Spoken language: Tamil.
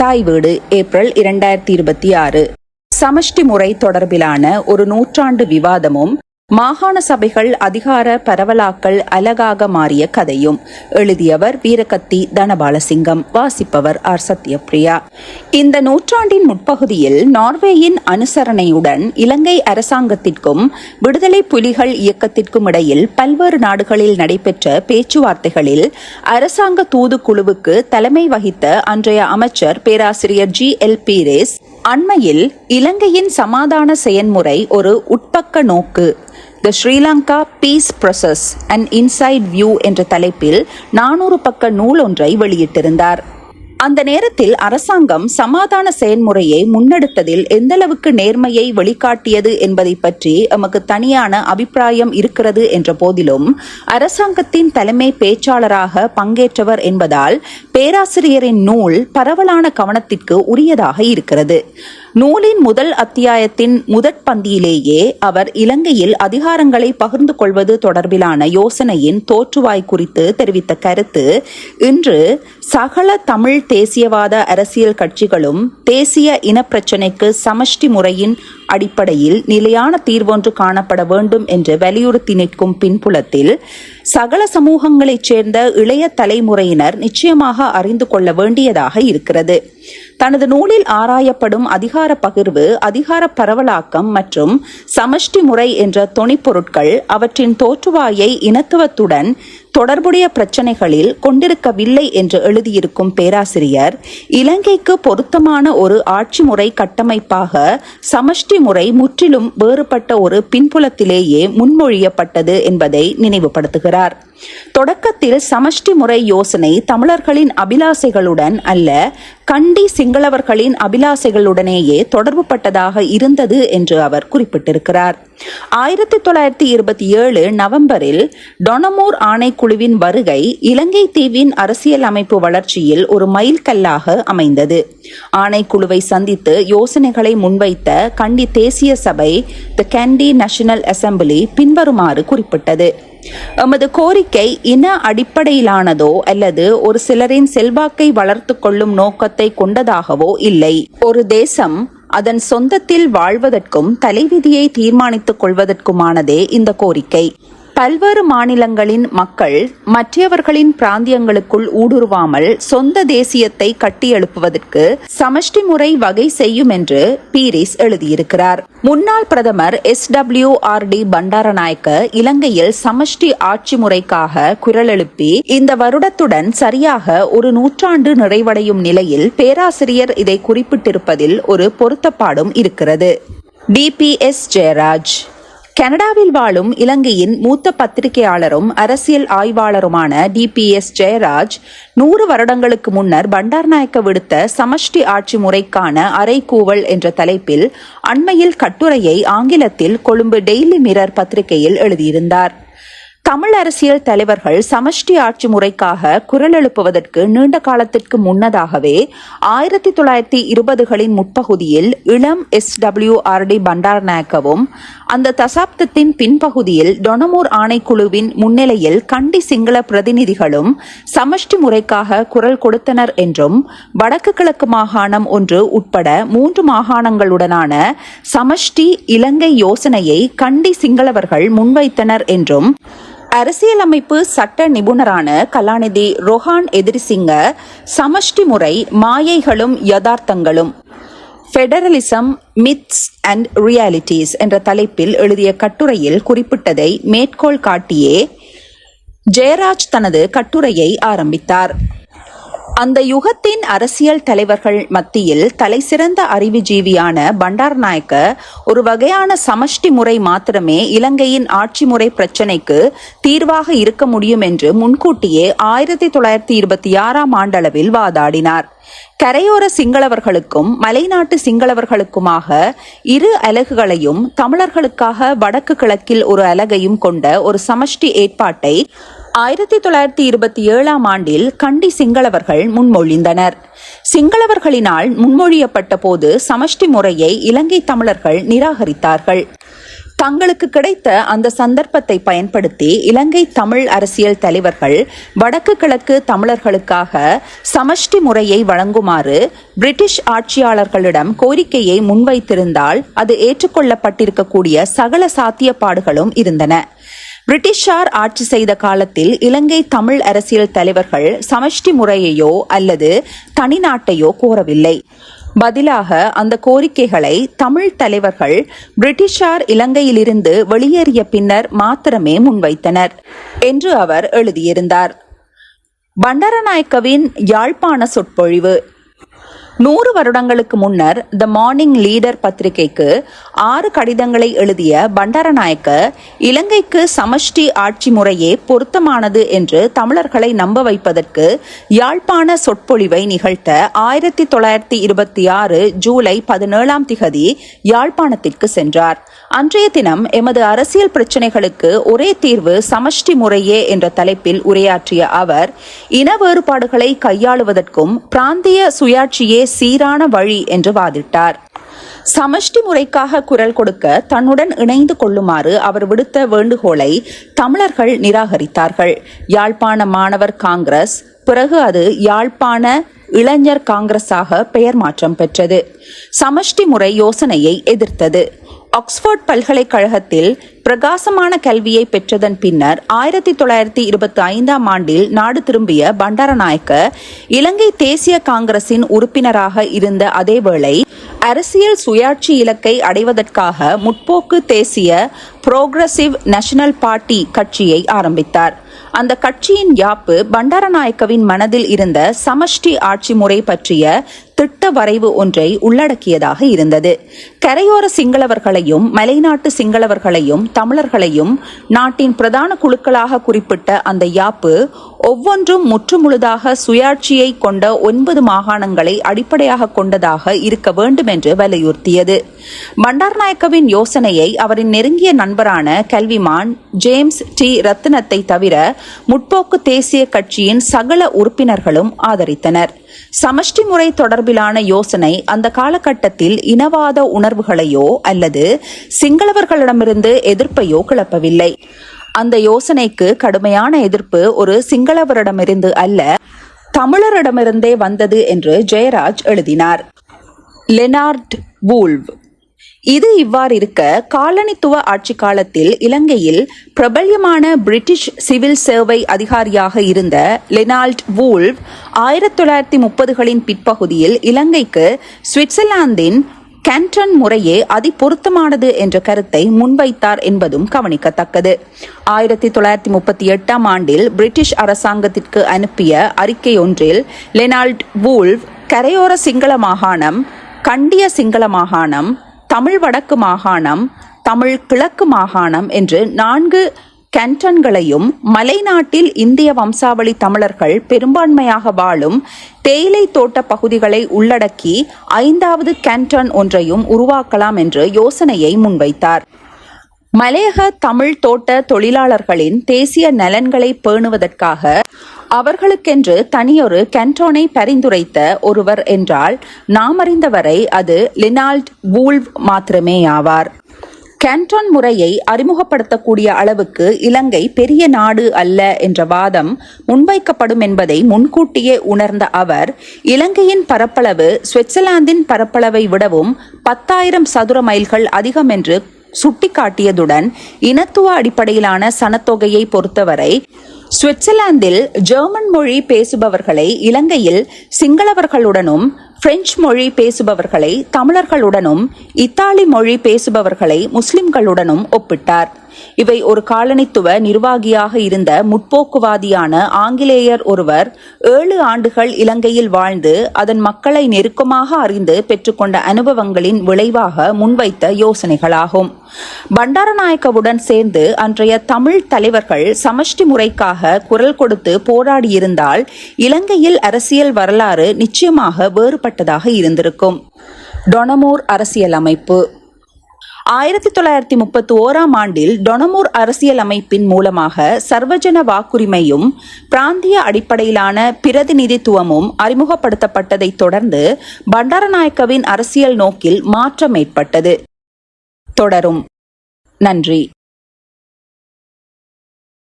தாய் வீடு ஏப்ரல் 2026. சமஷ்டி முறை தொடர்பிலான ஒரு நூற்றாண்டு விவாதமும் மாகாண சபைகள் அதிகார பரவலாக்கல் அலகாக மாறிய கதையும். எழுதியவர் வீரகத்தி தனபாலசிங்கம். வாசிப்பவர் ஆர் சத்யபிரியா. இந்த நூற்றாண்டின் முற்பகுதியில் நார்வேயின் அனுசரணையுடன் இலங்கை அரசாங்கத்திற்கும் விடுதலை புலிகள் இயக்கத்திற்கும் இடையில் பல்வேறு நாடுகளில் நடைபெற்ற பேச்சுவார்த்தைகளில் அரசாங்க தூதுக்குழுவுக்கு தலைமை வகித்த அன்றைய அமைச்சர் பேராசிரியர் GL பீரேஸ் அண்மையில் இலங்கையின் சமாதான செயன்முறை ஒரு உட்பக்க நோக்கு, the Sri Lanka peace process and inside view என்ற தலைப்பில் 400 பக்க நூல் ஒன்றை வெளியிட்டிருந்தார். அந்த நேரத்தில் அரசாங்கம் சமாதான செயன்முறையை முன்னெடுத்ததில் எந்தளவுக்கு நேர்மையை வெளிக்காட்டியது என்பதை பற்றி எமக்கு தனியான அபிப்பிராயம் இருக்கிறது என்ற போதிலும் அரசாங்கத்தின் தலைமை பேச்சாளராக பங்கேற்றவர் என்பதால் பேராசிரியரின் நூல் பரவலான கவனத்திற்கு உரியதாக இருக்கிறது. நூலின் முதல் அத்தியாயத்தின் முதற் பந்தியிலேயே அவர் இலங்கையில் அதிகாரங்களை பகிர்ந்து கொள்வது தொடர்பிலான யோசனையின் தோற்றுவாய் குறித்து தெரிவித்த கருத்து இன்று சகல தமிழ் தேசியவாத அரசியல் கட்சிகளும் தேசிய இனப்பிரச்சினைக்கு சமஷ்டி முறையின் அடிப்படையில் நிலையான தீர்வொன்று காணப்பட வேண்டும் என்று வலியுறுத்தி நிற்கும் பின்புலத்தில் சகல சமூகங்களைச் சேர்ந்த இளைய தலைமுறையினர் நிச்சயமாக அறிந்து கொள்ள வேண்டியதாக இருக்கிறது. தனது நூலில் ஆராயப்படும் அதிகார பகிர்வு, அதிகார பரவலாக்கம் மற்றும் சமஷ்டி முறை என்ற தொனிப்பொருட்கள் அவற்றின் தோற்றுவாயை இனத்துவத்துடன் தொடர்புடைய பிரச்சனைகளில் கொண்டிருக்கவில்லை என்று எழுதியிருக்கும் பேராசிரியர், இலங்கைக்கு பொருத்தமான ஒரு ஆட்சி முறை கட்டமைப்பாக சமஷ்டி முறை முற்றிலும் வேறுபட்ட ஒரு பின்புலத்திலேயே முன்மொழியப்பட்டது என்பதை நினைவுபடுத்துகிறார். தொடக்கத்தில் சமஷ்டி முறை யோசனை தமிழர்களின் அபிலாசைகளுடன் அல்ல, கண்டி சிங்களவர்களின் அபிலாசைகளுடனேயே தொடர்பு பட்டதாக இருந்தது என்று அவர் குறிப்பிட்டிருக்கிறார். 1927 நவம்பரில் டொனமூர் ஆணைக்குழுவின் வருகை இலங்கை தீவின் அரசியல் அமைப்பு வளர்ச்சியில் ஒரு மைல்கல்லாக அமைந்தது. ஆணைக்குழுவை சந்தித்து யோசனைகளை முன்வைத்த கண்டி தேசிய சபை, தி கண்டி நேஷனல் அசெம்பிளி பின்வருமாறு குறிப்பிட்டது: எமது கோரிக்கை இன அடிப்படையிலானதோ அல்லது ஒரு சிலரின் செல்வாக்கை வளர்த்து கொள்ளும் நோக்கத்தை கொண்டதாகவோ இல்லை. ஒரு தேசம் அதன் சொந்தத்தில் வாழ்வதற்கும் தலைவிதியை தீர்மானித்துக் கொள்வதற்குமானதே இந்த கோரிக்கை. பல்வேறு மாநிலங்களின் மக்கள் மற்றவர்களின் பிராந்தியங்களுக்குள் ஊடுருவாமல் சொந்த தேசியத்தை கட்டியெழுப்புவதற்கு சமஷ்டி முறை வகை செய்யும் என்று பீரிஸ் எழுதியிருக்கிறார். முன்னாள் பிரதமர் SWRD பண்டாரநாயக்க இலங்கையில் சமஷ்டி ஆட்சி முறைக்காக குரல் எழுப்பி இந்த வருடத்துடன் சரியாக ஒரு நூற்றாண்டு நிறைவடையும் நிலையில் பேராசிரியர் இதை குறிப்பிட்டிருப்பதில் ஒரு பொருத்தப்பாடும் இருக்கிறது. DPS ஜெயராஜ். கனடாவில் வாழும் இலங்கையின் மூத்த பத்திரிகையாளரும் அரசியல் ஆய்வாளருமான DPS ஜெயராஜ் 100 வருடங்களுக்கு முன்னர் பண்டாரநாயக்க விடுத்த சமஷ்டி ஆட்சி முறைக்கான அறைகூவல் என்ற தலைப்பில் அண்மையில் கட்டுரையை ஆங்கிலத்தில் கொழும்பு டெய்லி மிரர் பத்திரிகையில் எழுதியிருந்தார். தமிழ் அரசியல் தலைவர்கள் சமஷ்டி ஆட்சி முறைக்காக குரல் எழுப்புவதற்கு நீண்ட காலத்திற்கு முன்னதாகவே 1920களின் முற்பகுதியில் இளம் SWRD பண்டாரநாயக்கவும் அந்த தசாப்தத்தின் பின்பகுதியில் டொனமூர் ஆணைக்குழுவின் முன்னிலையில் கண்டி சிங்கள பிரதிநிதிகளும் சமஷ்டி முறைக்காக குரல் கொடுத்தனர் என்றும் வடக்கு கிழக்கு மாகாணம் ஒன்று உட்பட 3 மாகாணங்களுடனான சமஷ்டி இலங்கை யோசனையை கண்டி சிங்களவர்கள் முன்வைத்தனர் என்றும் அரசியலமைப்பு சட்ட நிபுணரான கலாநிதி ரொஹான் எதிரிசிங்க சமஷ்டி முறை மாயைகளும் யதார்த்தங்களும், ஃபெடரலிசம் மித்ஸ் அண்ட் ரியாலிட்டிஸ் என்ற தலைப்பில் எழுதிய கட்டுரையில் குறிப்பிட்டதை மேற்கோள் காட்டியே ஜெயராஜ் தனது கட்டுரையை ஆரம்பித்தார். அந்த யுகத்தின் அரசியல் தலைவர்கள் மத்தியில் தலைசிறந்த அறிவுஜீவியான பண்டாரநாயக்க ஒரு வகையான சமஷ்டி முறை மாத்திரமே இலங்கையின் ஆட்சி முறை பிரச்சினைக்கு தீர்வாக இருக்க முடியும் என்று முன்கூட்டியே 1926ஆம் ஆண்டளவில் வாதாடினார். கரையோர சிங்களவர்களுக்கும் மலைநாட்டு சிங்களவர்களுக்குமாக 2 அலகுகளையும் தமிழர்களுக்காக வடக்கு கிழக்கில் ஒரு அலகையும் கொண்ட ஒரு சமஷ்டி ஏற்பாட்டை 1927ஆம் ஆண்டில் கண்டி சிங்களவர்கள் முன்மொழிந்தனர். சிங்களவர்களினால் முன்மொழியப்பட்ட போது சமஷ்டி முறையை இலங்கை தமிழர்கள் நிராகரித்தார்கள். தங்களுக்கு கிடைத்த அந்த சந்தர்ப்பத்தை பயன்படுத்தி இலங்கை தமிழ் அரசியல் தலைவர்கள் வடக்கு கிழக்கு தமிழர்களுக்காக சமஷ்டி முறையை வழங்குமாறு பிரிட்டிஷ் ஆட்சியாளர்களிடம் கோரிக்கையை முன்வைத்திருந்தால் அது ஏற்றுக்கொள்ளப்பட்டிருக்கக்கூடிய சகல சாத்தியப்பாடுகளும் இருந்தன. பிரிட்டிஷார் ஆட்சி செய்த காலத்தில் இலங்கை தமிழ் அரசியல் தலைவர்கள் சமஷ்டி முறையையோ அல்லது தனிநாட்டையோ கோரவில்லை. பதிலாக அந்த கோரிக்கைகளை தமிழ் தலைவர்கள் பிரிட்டிஷார் இலங்கையிலிருந்து வெளியேறிய பின்னர் மாத்திரமே முன்வைத்தனர் என்று அவர் எழுதியிருந்தார். பண்டாரநாயக்கவின் யாழ்ப்பாண சொற்பொழிவு. 100 வருடங்களுக்கு முன்னர் த மார்னிங் லீடர் பத்திரிகைக்கு 6 கடிதங்களை எழுதிய பண்டாரநாயக்க இலங்கைக்கு சமஷ்டி ஆட்சி முறையே பொருத்தமானது என்று தமிழர்களை நம்ப வைப்பதற்கு யாழ்ப்பாண சொற்பொழிவை நிகழ்த்த 1926 ஜூலை 17 யாழ்ப்பாணத்திற்கு சென்றார். அன்றைய தினம் எமது அரசியல் பிரச்சினைகளுக்கு ஒரே தீர்வு சமஷ்டி முறையே என்ற தலைப்பில் உரையாற்றிய அவர், இன வேறுபாடுகளை கையாளுவதற்கும் பிராந்திய சுயாட்சியே சீரான வழி என்று வாதிட்டார். சமஷ்டி முறைக்காக குரல் கொடுக்க தன்னுடன் இணைந்து கொள்ளுமாறு அவர் விடுத்த வேண்டுகோளை தமிழர்கள் நிராகரித்தார்கள். யாழ்ப்பாண மாணவர் காங்கிரஸ், பிறகு அது யாழ்ப்பாண இளைஞர் காங்கிரஸாக பெயர் மாற்றம் பெற்றது. சமஷ்டி முறை யோசனையை எதிர்த்தது. ஆக்ஸ்போர்ட் பல்கலைக்கழகத்தில் பிரகாசமான கல்வியை பெற்றதன் பின்னர் 1925 ஆண்டில் நாடு திரும்பிய பண்டாரநாயக்க இலங்கை தேசிய காங்கிரசின் உறுப்பினராக இருந்த அதேவேளை அரசியல் சுயாட்சி இலக்கை அடைவதற்காக முற்போக்கு தேசிய புரோகிரசிவ் நேஷனல் பார்ட்டி கட்சியை ஆரம்பித்தார். அந்த கட்சியின் யாப்பு பண்டாரநாயக்கவின் மனதில் இருந்த சமஷ்டி ஆட்சி முறை பற்றிய திட்ட வரைவு ஒன்றை உள்ளடக்கியதாக இருந்தது. கரையோர சிங்களவர்களையும் மலைநாட்டு சிங்களவர்களையும் தமிழர்களையும் நாட்டின் பிரதான குழுக்களாக குறிப்பிட்ட அந்த யாப்பு ஒவ்வொன்றும் முற்றுமுழுதாக சுயாட்சியை கொண்ட 9 மாகாணங்களை அடிப்படையாக கொண்டதாக இருக்க வேண்டும் என்று வலியுறுத்தியது. பண்டாரநாயக்கவின் யோசனையை அவரின் நெருங்கிய நண்பரான கல்விமான் ஜேம்ஸ் டி ரத்தினத்தை தவிர முற்போக்கு தேசிய கட்சியின் சகல உறுப்பினர்களும் ஆதரித்தனர். சமஷ்டி முறை தொடர்பிலான யோசனை அந்த காலகட்டத்தில் இனவாத உணர்வுகளையோ அல்லது சிங்களவர்களிடமிருந்து எதிர்ப்பையோ கிளப்பவில்லை. அந்த யோசனைக்கு கடுமையான எதிர்ப்பு ஒரு சிங்களவரிடமிருந்து அல்ல, தமிழரிடமிருந்தே வந்தது என்று ஜெயராஜ் எழுதினார். லெனார்ட் வூல்வ். இது இவ்வாறு இருக்க, காலனித்துவ ஆட்சி காலத்தில் இலங்கையில் பிரபல்யமான பிரிட்டிஷ் சிவில் சேவை அதிகாரியாக இருந்த லெனால்ட் வூல்வ் 1930களின் பிற்பகுதியில் இலங்கைக்கு சுவிட்சர்லாந்தின் கேன்டன் முறையே அதி பொருத்தமானது என்ற கருத்தை முன்வைத்தார் என்பதும் கவனிக்கத்தக்கது. 1938 ஆண்டில் பிரிட்டிஷ் அரசாங்கத்திற்கு அனுப்பிய அறிக்கை ஒன்றில் லெனால்ட் வூல்வ் கரையோர சிங்கள மாகாணம், கண்டிய சிங்கள மாகாணம், தமிழ் வடக்கு மாகாணம், தமிழ் கிழக்கு மாகாணம் என்று 4 கேன்டன்களையும் மலைநாட்டில் இந்திய வம்சாவளி தமிழர்கள் பெரும்பான்மையாக வாழும் தேயிலை தோட்ட பகுதிகளை உள்ளடக்கி 5வது கேன்டன் ஒன்றையும் உருவாக்கலாம் என்று யோசனையை முன்வைத்தார். மலையக தமிழ் தோட்ட தொழிலாளர்களின் தேசிய நலன்களை பேணுவதற்காக அவர்களுக்கென்று தனியொரு கேன்டோனை பரிந்துரைத்த ஒருவர் என்றால் நாமறிந்தவரை அது லெனால்ட் வூல்வ் மாத்திரமேயாவார். கேன்டன் முறையை அறிமுகப்படுத்தக்கூடிய அளவுக்கு இலங்கை பெரிய நாடு அல்ல என்ற வாதம் முன்வைக்கப்படும் என்பதை முன்கூட்டியே உணர்ந்த அவர், இலங்கையின் பரப்பளவு சுவிட்சர்லாந்தின் பரப்பளவை விடவும் 10,000 சதுர மைல்கள் அதிகம் என்று சுட்டிக்காட்டியதுடன் இனத்துவ அடிப்படையிலான சனத்தொகையை பொறுத்தவரை சுவிட்சர்லாந்தில் ஜெர்மன் மொழி பேசுபவர்களை இலங்கையில் சிங்களவர்களுடனும், பிரெஞ்சு மொழி பேசுபவர்களை தமிழர்களுடனும், இத்தாலி மொழி பேசுபவர்களை முஸ்லிம்களுடனும் ஒப்பிட்டார். இவை ஒரு காலனித்துவ நிர்வாகியாக இருந்த முற்போக்குவாதியான ஆங்கிலேயர் ஒருவர் 7 ஆண்டுகள் இலங்கையில் வாழ்ந்து அதன் மக்களை நெருக்கமாக அறிந்து பெற்றுக்கொண்ட அனுபவங்களின் விளைவாக முன்வைத்த யோசனைகளாகும். பண்டாரநாயக்கவுடன் சேர்ந்து அன்றைய தமிழ் தலைவர்கள் சமஷ்டி முறைக்காக குரல் கொடுத்து போராடியிருந்தால் இலங்கையில் அரசியல் வரலாறு நிச்சயமாக வேறுபட்டதாக இருந்திருக்கும். டொனமூர் அரசியல் அமைப்பு. 1931 ஆண்டில் டொனமூர் அரசியல் அமைப்பின் மூலமாக சர்வஜன வாக்குரிமையும் பிராந்திய அடிப்படையிலான பிரதிநிதித்துவமும் அறிமுகப்படுத்தப்பட்டதைத் தொடர்ந்து பண்டாரநாயக்கவின் அரசியல் நோக்கில் மாற்றம் ஏற்பட்டது. தொடரும். நன்றி.